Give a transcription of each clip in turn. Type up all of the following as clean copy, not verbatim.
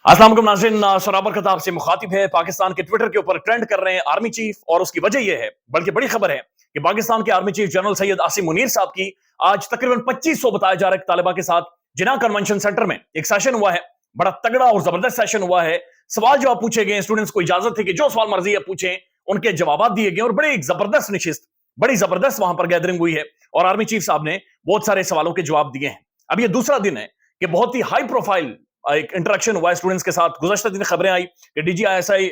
अस्सलाम वालेकुम नाज़रीन, सराबर खताब से मुखातिब है। पाकिस्तान के ट्विटर के ऊपर ट्रेंड कर रहे हैं आर्मी चीफ, और उसकी वजह यह है, बल्कि बड़ी खबर है कि पाकिस्तान के army chief general Syed Asim Munir साहब की आज तकरीबन 2500 बताया जा रहा है तालिबा के साथ जिना कन्वेंशन सेंटर में एक सेशन हुआ है। बड़ा तगड़ा और जबरदस्त सेशन हुआ है। सवाल जवाब पूछे गए, स्टूडेंट्स को इजाजत थी कि जो सवाल मर्जी है पूछें, उनके जवाब दिए गए और बड़ी जबरदस्त निशिस्त, बड़ी जबरदस्त वहां पर गैदरिंग हुई है और आर्मी चीफ साहब ने बहुत सारे सवालों के जवाब दिए हैं। अब ये दूसरा दिन है कि बहुत ही हाई प्रोफाइल एक इंटरेक्शन हुआ है स्टूडेंट्स के साथ। गुज़श्ता दिन खबरें आई कि DGISI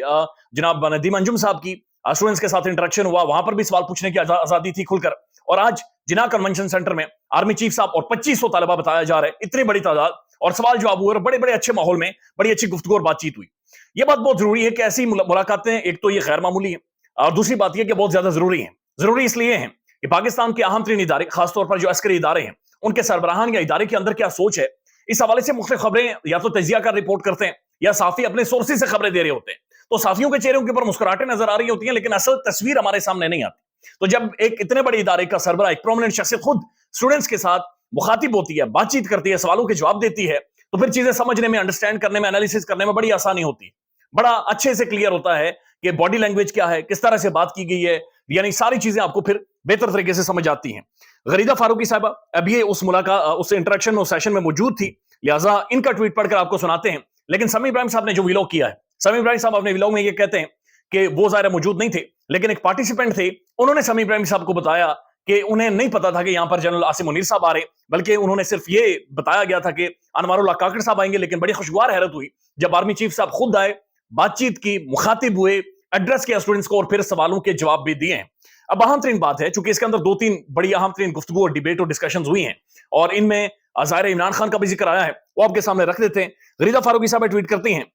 जनाब नदीम अंजुम साहब की स्टूडेंट्स के साथ इंटरेक्शन हुआ, वहां पर भी सवाल पूछने की आजादी थी खुलकर। और आज जिना कन्वेंशन सेंटर में आर्मी चीफ साहब और 2500 तालिबा बताया जा रहा है, इतनी बड़ी तादाद, और सवाल जवाब हुए और बड़े बड़े अच्छे माहौल में बड़ी अच्छी गुफ्तगू और बातचीत हुई। यह बात बहुत जरूरी है कि ऐसी मुलाकातें, एक तो ये गैर मामूली है और दूसरी बात यह कि बहुत ज्यादा जरूरी है। जरूरी इसलिए है कि पाकिस्तान के अहम तरीन इदारे, खासतौर पर जो अस्करी इदारे हैं, उनके सरबराहान या इदारे के अंदर क्या सोच है, इस हवाले से मुख्तलिफ खबरें या तो तजिया कर रिपोर्ट करते हैं या साफी अपने सोर्सेज से खबरें दे रहे होते हैं। तो साफियों के चेहरों के ऊपर मुस्कुराहटें नजर आ रही होती हैं, लेकिन असल तस्वीर हमारे सामने नहीं आती। तो जब एक इतने बड़े इदारे का सरबरा, एक प्रोमिनेंट शख्सियत खुद स्टूडेंट्स के साथ मुखातिब होती है, बातचीत करती है, सवालों के जवाब देती है, तो फिर चीजें समझने में, अंडरस्टैंड करने में, एनालिसिस करने में बड़ी आसानी होती है। बड़ा अच्छे से क्लियर होता है कि बॉडी लैंग्वेज क्या है, किस तरह से बात की गई है, यानी सारी चीजें आपको फिर बेहतर तरीके से समझ आती हैं। गरीदा फारूकी साहबा अब ये उस मुलाकात, उस इंटरेक्शन में, उस सेशन में मौजूद थी, लिहाजा इनका ट्वीट पढ़कर आपको सुनाते हैं। लेकिन समी इब्राहिम साहब ने जो व्लॉग किया है, समी इब्राहिम साहब अपने व्लॉग में ये कहते हैं कि वो ज़ाहिर मौजूद नहीं थे, लेकिन एक पार्टिसिपेंट थे, उन्होंने समी इब्राहिम साहब को बताया कि उन्हें नहीं पता था कि यहां पर जनरल आसिम मुनीर साहब आ रहे, बल्कि उन्होंने सिर्फ ये बताया गया था कि अनवारुल्लाह काकड़ साहब आएंगे। लेकिन बड़ी खुशगवार हैरत हुई जब आर्मी चीफ साहब खुद आए, बातचीत की, मुखातिब हुए, एड्रेस किया स्टूडेंट्स को और फिर सवालों के जवाब भी दिए हैं। अब अहम तरीन बात है, चूंकि इसके अंदर दो तीन बड़ी अहम तरीन गुफ्तगू और डिबेट और डिस्कशन हुई हैं, और इनमें ज़ाहिर इमरान खान का भी जिक्र आया है, वो आपके सामने रख देते हैं। गरीदा फारूकी साहब ट्वीट करती हैं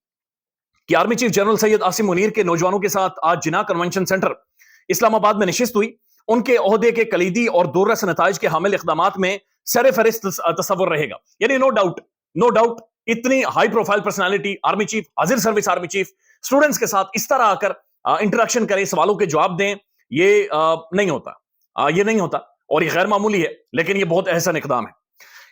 कि army chief general Syed Asim Munir के नौजवानों के साथ आज जिना कन्वेंशन सेंटर इस्लामाबाद में नशिस्त हुई। उनके ओहदे के कलीदी और दूररस नताइज के हामिल इक़दामात में सर फहरिस्त तस्वुर रहेगा। यानी नो डाउट इतनी high profile personality army chief, हाजिर सर्विस आर्मी चीफ, स्टूडेंट्स के साथ इस तरह आकर इंटरेक्शन करे, सवालों के जवाब दें, ये नहीं होता और ये गैर मामूली है, लेकिन ये बहुत एहसन इकदाम है।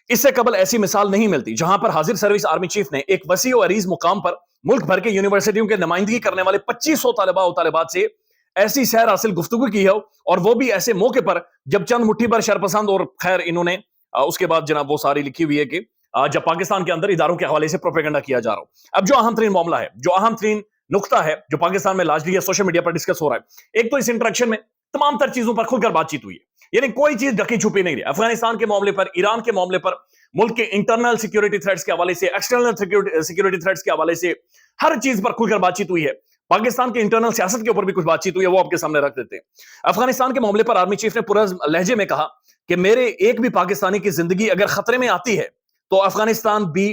इससे कबल ऐसी मिसाल नहीं मिलती जहां पर हाजिर सर्विस आर्मी चीफ ने एक वसी और अरीज मुकाम पर मुल्क भर के यूनिवर्सिटियों के नुमाइंदगी करने वाले 2500 तालिबा और तालिबात से ऐसी सैर हासिल गुफ्तगू की है, और वो भी ऐसे मौके पर जब चंद मुट्ठी भर शरपसंद, और खैर इन्होंने उसके बाद जनाब वो सारी लिखी हुई है कि जब पाकिस्तान के अंदर इदारों के हवाले से प्रोपेगेंडा किया जा रहा हो। अब जो अहम तरीन मामला है, जो अहम तरीन नुक्ता है, जो पाकिस्तान में लाजली सोशल मीडिया पर डिस्कस हो रहा है, एक तो इस इंटरेक्शन में तमाम तर चीजों पर खुलकर बातचीत हुई है, यानी कोई चीज ढकी छुपी नहीं रही। अफगानिस्तान के मामले पर, ईरान के मामले पर, मुल्क के इंटरनल सिक्योरिटी थ्रेट्स के हवाले से, एक्सटर्नल सिक्योरिटी थ्रेट्स के हवाले से, हर चीज पर खुलकर बातचीत हुई है। पाकिस्तान की इंटरनल सियासत के ऊपर भी कुछ बातचीत हुई है, वो आपके सामने रख देते हैं। अफगानिस्तान के मामले पर आर्मी चीफ ने पूरा लहजे में कहा कि मेरे एक भी पाकिस्तानी की जिंदगी अगर खतरे में आती है तो अफगानिस्तान बी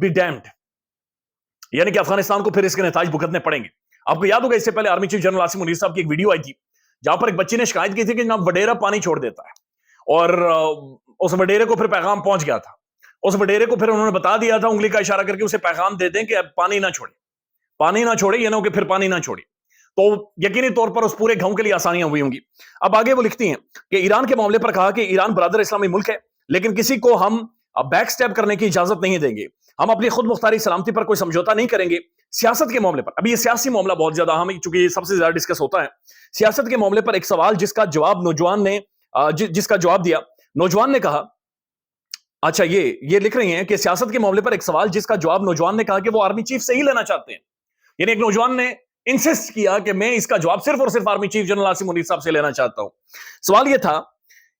डैम्ड, यानी कि अफगानिस्तान को फिर इसके नताइज भुगतने पड़ेंगे। आपको याद होगा इससे पहले army chief general Asim Munir साहब की एक वीडियो आई थी जहां पर एक बच्ची ने शिकायत की थी कि जनाब वडेरा पानी छोड़ देता है, और उस वडेरे को फिर पैगाम पहुंच गया था। उस वडेरे को फिर उन्होंने बता दिया था, उंगली का इशारा करके उसे पैगाम दे दें कि अब पानी ना छोड़े, ये ना हो कि फिर पानी ना छोड़े, तो यकीनी तौर पर उस पूरे गांव के लिए आसानियां हुई होंगी। अब आगे वो लिखती हैं कि ईरान के मामले पर कहा कि ईरान बरादर इस्लामी मुल्क है, लेकिन किसी को हम बैक स्टेप करने की इजाजत नहीं देंगे। हम अपनी खुद मुख्तारी सलामती पर कोई समझौता नहीं करेंगे। सियासत के मामले पर, अभी ये सियासी मामला बहुत ज्यादा अहम है, चूंकि ये सबसे ज्यादा डिस्कस होता है। सियासत के मामले पर एक सवाल जिसका जवाब नौजवान ने जिसका जवाब दिया, नौजवान ने कहा, अच्छा ये लिख रही हैं कि सियासत के मामले पर एक सवाल जिसका जवाब नौजवान ने कहा कि वो आर्मी चीफ से ही लेना चाहते हैं। यानी एक नौजवान ने इंसिस्ट किया कि मैं इसका जवाब सिर्फ और सिर्फ army chief general Asim Munir साहब से लेना चाहता हूं। सवाल यह था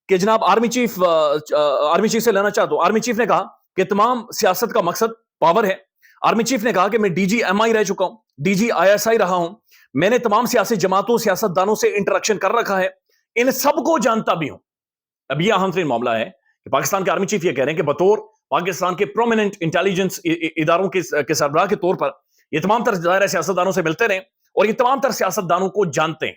कि जनाब आर्मी चीफ से लेना चाहता हूं। आर्मी चीफ ने कहा कि तमाम सियासत का मकसद पावर है। आर्मी चीफ ने कहा कि मैं DGMI रह चुका हूं, DGISI रहा हूं, मैंने तमाम सियासी जमातों, सियासतदानों से इंटरेक्शन कर रखा है, इन सबको जानता भी हूं। अब यह अहम तरीन मामला है कि पाकिस्तान के आर्मी चीफ ये कह रहे हैं कि बतौर पाकिस्तान के प्रोमिनेंट इंटेलिजेंस इदारों के सरबराह के तौर पर ये तमाम तर सियासतदानों से मिलते रहे और ये तमाम तर सियासतदानों को जानते हैं,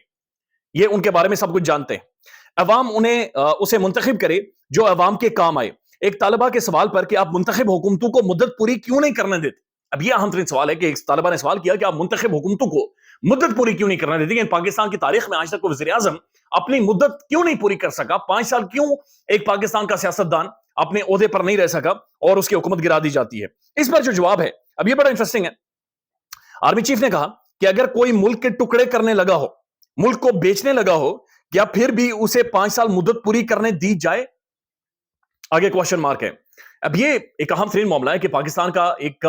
ये उनके बारे में सब कुछ जानते हैं। अवाम उन्हें उसे मुंतखब करे जो अवाम के काम आए। एक तालिबा के सवाल पर कि आप मुंतखब हुकूमतों को मुद्दत पूरी क्यों नहीं करने देते, अब यह अहम तरीन सवाल है कि एक तालिबा ने सवाल किया कि आप मुंतखब हुकूमतों को मुद्दत पूरी क्यों नहीं करने देते। लेकिन पाकिस्तान की तारीख में आज तक वज़ीर आज़म अपनी मुद्दत क्यों नहीं पूरी कर सका, 5 साल क्यों एक पाकिस्तान का सियासतदान अपने ओहदे पर नहीं रह सका और उसकी हुकूमत गिरा दी जाती है। इस पर जो जवाब है اب یہ بڑا انٹرسٹنگ ہے. آرمی چیف نے کہا کہ اگر کوئی ملک کے ٹکڑے کرنے لگا ہو, ملک کو بیچنے لگا ہو, کیا پھر بھی اسے 5 سال مدت پوری کرنے دی جائے؟ آگے کوشچن مارک ہے. اب یہ ایک اہم ترین معاملہ ہے کہ پاکستان کا ایک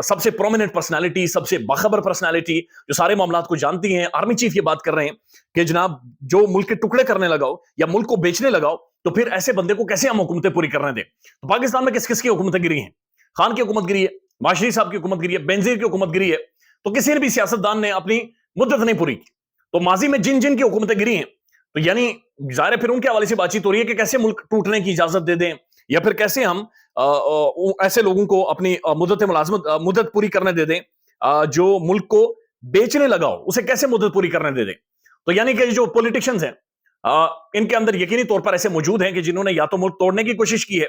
سب سے پرومیننٹ پرسنالٹی, سب سے باخبر پرسنالٹی جو سارے معاملات کو جانتی ہیں, آرمی چیف یہ بات کر رہے ہیں کہ جناب جو ملک کے ٹکڑے کرنے لگا ہو یا ملک کو بیچنے لگا ہو تو پھر ایسے بندے کو کیسے ہم حکومتیں پوری کرنے دیں؟ تو پاکستان میں کس کس کی حکومتیں گری ہیں؟ خان کی حکومت گری ہے, معاشری صاحب کی حکومت گری ہے, بینظیر کی حکومت گری ہے. تو کسی نے بھی سیاستدان نے اپنی مدت نہیں پوری کی. تو ماضی میں جن جن کی حکومتیں گری ہیں تو یعنی ظاہر ہے پھر ان کے حوالے سے بات چیت ہو رہی ہے کہ کیسے ملک ٹوٹنے کی اجازت دے دیں, یا پھر کیسے ہم ایسے لوگوں کو اپنی مدت پوری کرنے دے دیں جو ملک کو بیچنے لگا ہو, اسے کیسے مدت پوری کرنے دے دیں. تو یعنی کہ جو پولیٹیشنز ہیں ان کے اندر یقینی طور پر ایسے موجود ہیں کہ جنہوں نے یا تو ملک توڑنے کی کوشش کی ہے,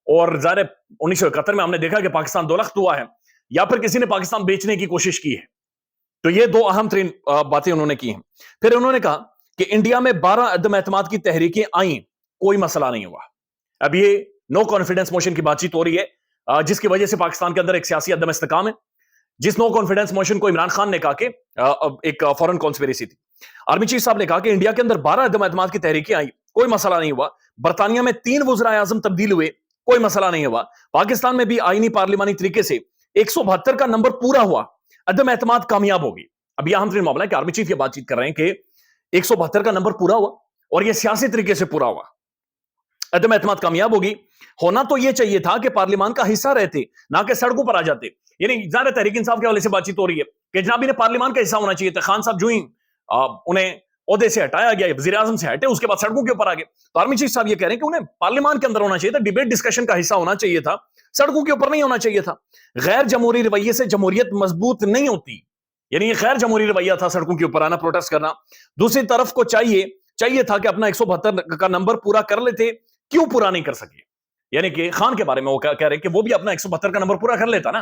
اور ظاہر 1971 میں ہم نے دیکھا کہ پاکستان دو لخت ہوا ہے, یا پھر کسی نے پاکستان بیچنے کی کوشش کی ہے. تو یہ دو اہم ترین باتیں انہوں نے کی ہیں. پھر انہوں نے کہا کہ انڈیا میں 12 عدم اعتماد کی تحریکیں آئیں, کوئی مسئلہ نہیں ہوا. اب یہ نو کانفیڈنس موشن کی بات چیت ہو رہی ہے جس کی وجہ سے پاکستان کے اندر ایک سیاسی عدم استحکام ہے, جس نو کانفیڈنس موشن کو عمران خان نے کہا کہ ایک فورن کانسپیریسی تھی. آرمی چیف صاحب نے کہا کہ انڈیا کے اندر 12 عدم اعتماد کی تحریکیں آئی, کوئی مسئلہ نہیں ہوا. برطانیہ میں 3 وزرائے اعظم تبدیل ہوئے, کوئی مسئلہ نہیں ہوا. پاکستان میں بھی آئینی پارلیمانی طریقے سے 172 کا نمبر پورا ہوا, عدم اعتماد کامیاب ہوگی. اب یہ اہم ترین معاملہ ہے کہ آرمی چیف یہ بات چیت کر رہے ہیں کہ 172 کا نمبر پورا ہوا اور یہ سیاسی طریقے سے پورا ہوا, عدم اعتماد کامیاب ہوگی. ہونا تو یہ چاہیے تھا کہ پارلیمان کا حصہ رہتے, نہ کہ سڑکوں پر آ جاتے. یعنی ظاہر تحریک انصاف کے حوالے سے بات چیت ہو رہی ہے کہ جناب انہیں پارلیمان کا حصہ ہونا چاہیے تھا. خان صاحب جو ہی انہیں عہدے سے ہٹایا گیا, وزیر اعظم سے ہٹے, اس کے بعد سڑکوں کے اوپر آ گئے. تو آرمی چیف صاحب یہ کہہ رہے ہیں کہ انہیں پارلیمان کے اندر ہونا چاہیے تھا, ڈیبیٹ ڈسکشن کا حصہ ہونا چاہیے تھا, سڑکوں کے اوپر نہیں ہونا چاہیے تھا. غیر جمہوری رویے سے جمہوریت مضبوط نہیں ہوتی. یعنی یہ غیر جمہوری رویہ تھا سڑکوں کے اوپر آنا, پروٹیسٹ کرنا. دوسری طرف کو چاہیے تھا کہ اپنا 172 کا نمبر پورا کر لیتے, کیوں پورا نہیں کر سکے؟ یعنی کہ خان کے بارے میں وہ کہہ رہے کہ وہ بھی اپنا 172 کا نمبر پورا کر لیتا نا,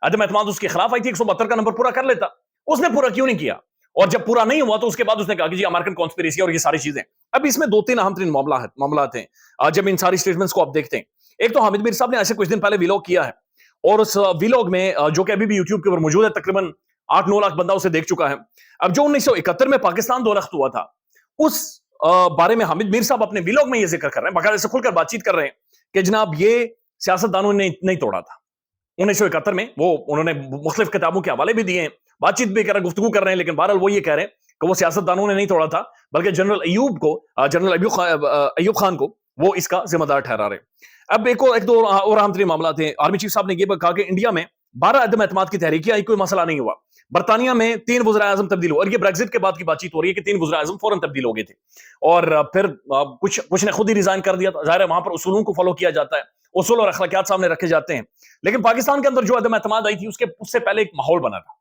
عدم اعتماد اس کے خلاف آئی تھی, 172 کا نمبر پورا کر لیتا, اس نے پورا کیوں نہیں کیا؟ اور جب پورا نہیں ہوا تو اس کے بعد اس نے کہا کہ جی امریکن کانسپیریسی اور یہ ساری چیزیں. اب اس میں 2-3 اہم ترین معاملات ہیں جب ان ساری اسٹیٹمنٹس کو آپ دیکھتے ہیں. ایک تو حامد میر صاحب نے ایسے کچھ دن پہلے ویلاگ کیا ہے, اور اس ویلاگ میں جو کہ ابھی بھی یوٹیوب کے اوپر موجود ہے, تقریباً 8-9 لاکھ بندہ اسے دیکھ چکا ہے. اب جو 1971 میں پاکستان دو لخت ہوا تھا, اس بارے میں حامد میر صاحب اپنے ویلاگ میں یہ ذکر کر رہے ہیں, باقاعدہ سے کھل کر بات چیت کر رہے ہیں کہ جناب یہ سیاستدانوں نے نہیں توڑا تھا 1971 میں. وہ انہوں نے مختلف کتابوں کے حوالے بھی دیے ہیں, بات چیت بھی کر رہے ہیں, گفتگو کر رہے ہیں, لیکن بہرحال وہ یہ کہہ رہے ہیں کہ وہ سیاستدانوں نے نہیں توڑا تھا, بلکہ جنرل ایوب خان کو وہ اس کا ذمہ دار ٹھہرا رہے. اب ایک دو اور اہم ترین معاملات ہیں. آرمی چیف صاحب نے یہ کہا کہ انڈیا میں 12 عدم اعتماد کی تحریکیں آئی, کوئی مسئلہ نہیں ہوا. برطانیہ میں 3 وزرائے اعظم تبدیل ہوئے, اور یہ بریگزٹ کے بعد کی بات چیت ہو رہی ہے کہ 3 وزرائے اعظم فوراً تبدیل ہو گئے تھے, اور پھر کچھ نے خود ہی ریزائن کر دیا. ظاہر ہے وہاں پر اصولوں کو فالو کیا جاتا ہے, اصول اور اخلاقیات سامنے رکھے جاتے ہیں. لیکن پاکستان کے اندر جو عدم اعتماد آئی تھی اس سے پہلے ایک ماحول بنا تھا,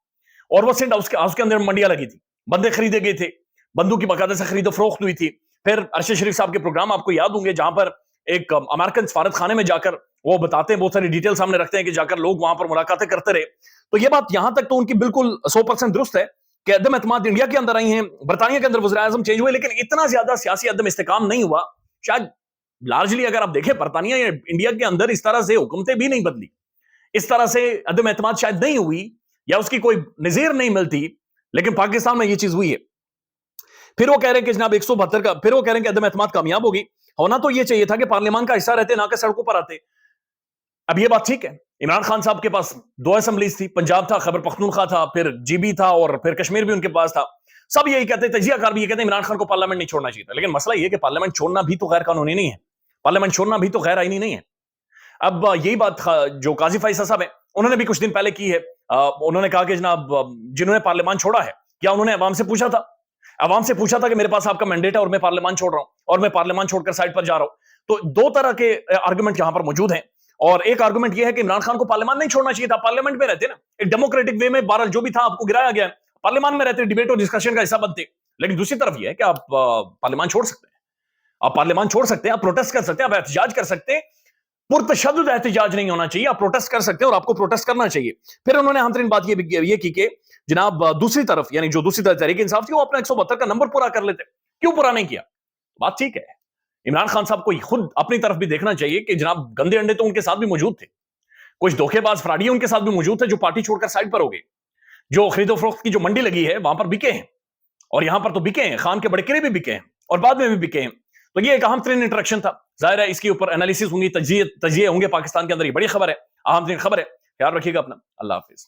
اور وہ سندھ ہاؤس کے اندر منڈیاں لگی تھی, بندے خریدے گئے تھے, بندوق کی باقاعدہ سے خرید و فروخت ہوئی تھی. پھر ارشد شریف صاحب کے پروگرام آپ کو یاد ہوں گے, جہاں پر ایک امریکن سفارت خانے میں جا کر وہ بتاتے ہیں, بہت ساری ڈیٹیل سامنے رکھتے ہیں کہ جا کر لوگ وہاں پر ملاقاتیں کرتے رہے. تو یہ بات یہاں تک تو ان کی بالکل 100% درست ہے کہ عدم اعتماد انڈیا کے اندر آئی ہیں, برطانیہ کے اندر وزرائے اعظم چینج ہوئے, لیکن اتنا زیادہ سیاسی عدم استحکام نہیں ہوا. شاید لارجلی اگر آپ دیکھیں برطانیہ یا انڈیا کے اندر اس طرح سے حکومتیں بھی نہیں بدلی, اس طرح سے عدم اعتماد شاید نہیں ہوئی, یا اس کی کوئی نظیر نہیں ملتی, لیکن پاکستان میں یہ چیز ہوئی ہے. پھر وہ کہہ رہے ہیں کہ جناب 172 کا, پھر وہ کہہ رہے ہیں کہ عدم اعتماد کامیاب ہوگی. ہونا تو یہ چاہیے تھا کہ پارلیمان کا حصہ رہتے, نہ کہ سڑکوں پر آتے. اب یہ بات ٹھیک ہے, عمران خان صاحب کے پاس 2 اسمبلیز تھی, پنجاب تھا, خیبر پختونخوا تھا, پھر GB تھا, اور پھر کشمیر بھی ان کے پاس تھا. سب یہی کہتے ہیں, تجزیہ کار بھی یہ کہتے ہیں عمران خان کو پارلیمنٹ نہیں چھوڑنا چاہیے تھا. لیکن مسئلہ یہ کہ پارلیمنٹ چھوڑنا بھی تو غیر قانونی نہیں ہے, پارلیمنٹ چھوڑنا بھی تو غیر آئینی نہیں ہے. اب یہی بات جو قاضی فائز صاحب ہیں انہوں نے بھی کچھ دن پہلے کی ہے. انہوں نے کہا کہ جناب جنہوں نے پارلیمان چھوڑا ہے, کیا انہوں نے عوام سے پوچھا تھا؟ عوام سے پوچھا تھا کہ میرے پاس آپ کا مینڈیٹ ہے اور میں پارلیمان چھوڑ رہا ہوں, اور میں پارلیمان چھوڑ کر سائڈ پر جا رہا ہوں. تو 2 طرح کے آرگومنٹ یہاں پر موجود ہیں, اور ایک آرگومنٹ یہ ہے کہ عمران خان کو پارلیمان نہیں چھوڑنا چاہیے تھا, پارلیمنٹ میں رہتے نا, ایک ڈیموکریٹک وے میں, بہرحال جو بھی تھا آپ کو گرایا گیا, پارلیمان میں رہتے, ڈیبیٹ اور ڈسکشن کا حصہ بنتے. لیکن دوسری طرف یہ ہے کہ آپ پارلیمان چھوڑ سکتے ہیں, آپ پارلیمان چھوڑ سکتے ہیں, آپ پروٹیسٹ کر سکتے ہیں, آپ احتجاج کر سکتے ہیں. پرتشدد احتجاج نہیں ہونا چاہیے, آپ پروٹیسٹ کر سکتے ہیں, اور آپ کو پروٹیسٹ کرنا چاہیے. پھر انہوں نے اہم ترین بات یہ کی کہ جناب دوسری طرف, یعنی جو دوسری طرف تحریک انصاف تھی, وہ اپنا 172 کا نمبر پورا کر لیتے, کیوں پورا نہیں کیا؟ بات ٹھیک ہے, عمران خان صاحب کو خود اپنی طرف بھی دیکھنا چاہیے کہ جناب گندے انڈے تو ان کے ساتھ بھی موجود تھے. कुछ धोखेबाज फ्राडी उनके साथ भी मौजूद थे जो पार्टी छोड़कर साइड पर हो गए, जो खरीदो फरोख्त की जो मंडी लगी है वहां पर बिके हैं, और यहां पर तो बिके हैं, खान के बड़े किले भी बिके हैं और बाद में भी बिके हैं। तो ये एक अहम तरीन इंटरेक्शन था। जाहिर है इसके ऊपर एनालिसिस होंगी, तजिए होंगे पाकिस्तान के अंदर। ये बड़ी खबर है, अहम तरीन खबर है। ख्याल रखिएगा अपना। अल्लाह हाफिज।